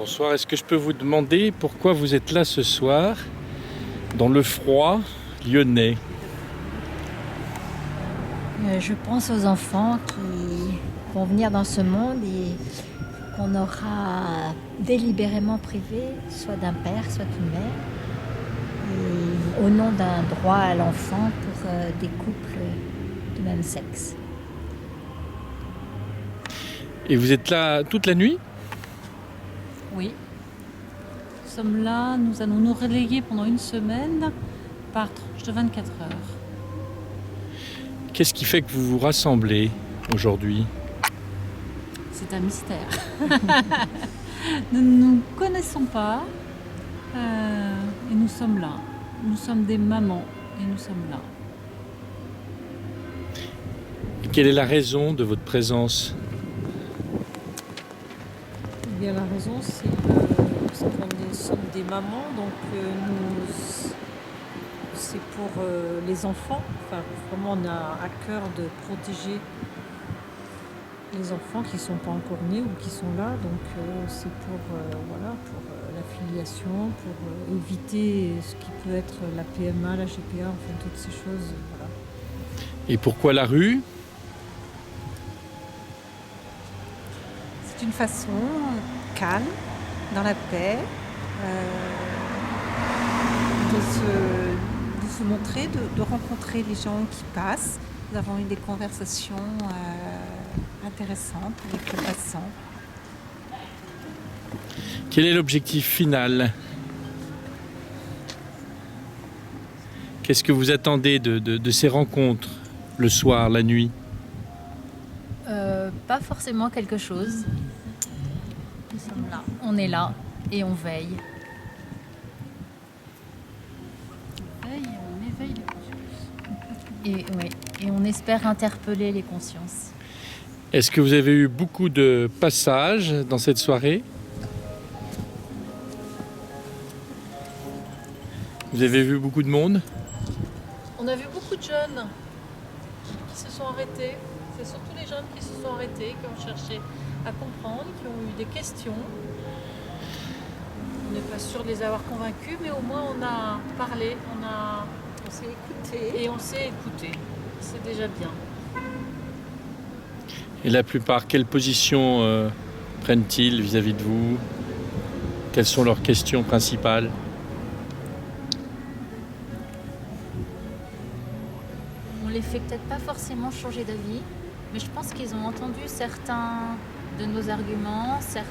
Bonsoir, est-ce que je peux vous demander pourquoi vous êtes là ce soir, dans le froid lyonnais? Je pense aux enfants qui vont venir dans ce monde et qu'on aura délibérément privé, soit d'un père, soit d'une mère, et au nom d'un droit à l'enfant pour des couples de même sexe. Et vous êtes là toute la nuit? Oui. Nous sommes là, nous allons nous relayer pendant une semaine par tranche de 24 heures. Qu'est-ce qui fait que vous vous rassemblez aujourd'hui? C'est un mystère. Nous ne nous connaissons pas et nous sommes là. Nous sommes des mamans et nous sommes là. Et quelle est la raison de votre présence? Eh bien, la raison, c'est qu'on sommes des mamans, donc c'est pour les enfants. Enfin, vraiment, on a à cœur de protéger les enfants qui ne sont pas encore nés ou qui sont là. Donc, c'est pour la filiation, pour éviter ce qui peut être la PMA, la GPA, enfin toutes ces choses. Voilà. Et pourquoi la rue? C'est une façon calme, dans la paix, de se montrer, de rencontrer les gens qui passent. Nous avons eu des conversations intéressantes avec le passant. Quel est l'objectif final? Qu'est-ce que vous attendez de ces rencontres, le soir, la nuit? Pas forcément quelque chose. Nous sommes là, on est là et on veille. On éveille les consciences. Et on espère interpeller les consciences. Est-ce que vous avez eu beaucoup de passages dans cette soirée? Vous avez vu beaucoup de monde? On a vu beaucoup de jeunes qui se sont arrêtés. C'est surtout les jeunes qui se sont arrêtés, qui ont cherché à comprendre, qui ont eu des questions. On n'est pas sûr de les avoir convaincus, mais au moins on a parlé, on s'est écouté. Et on s'est écouté. C'est déjà bien. Et la plupart, quelle position prennent-ils vis-à-vis de vous? Quelles sont leurs questions principales? On les fait peut-être pas forcément changer d'avis, mais je pense qu'ils ont entendu certains de nos arguments, certaines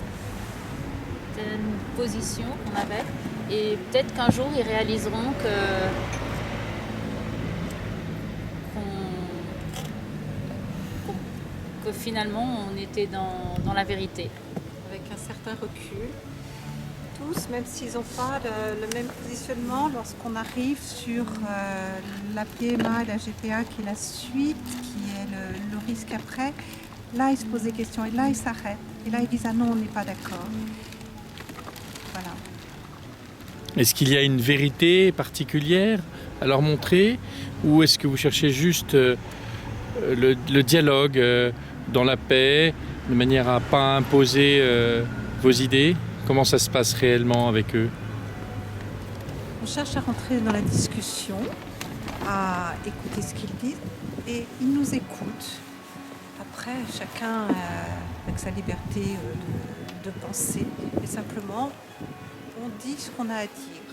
positions qu'on avait, et peut-être qu'un jour ils réaliseront que finalement on était dans la vérité. Avec un certain recul. Tous, même s'ils n'ont pas le même positionnement, lorsqu'on arrive sur la PMA et la GPA qui est la suite, qui est le risque après, là ils se posent des questions et là ils s'arrêtent. Et là ils disent ah non, on n'est pas d'accord. Voilà. Est-ce qu'il y a une vérité particulière à leur montrer, ou est-ce que vous cherchez juste le dialogue dans la paix, de manière à ne pas imposer vos idées? Comment ça se passe réellement avec eux? On cherche à rentrer dans la discussion, à écouter ce qu'ils disent et ils nous écoutent. Après, chacun avec sa liberté de penser, mais simplement on dit ce qu'on a à dire.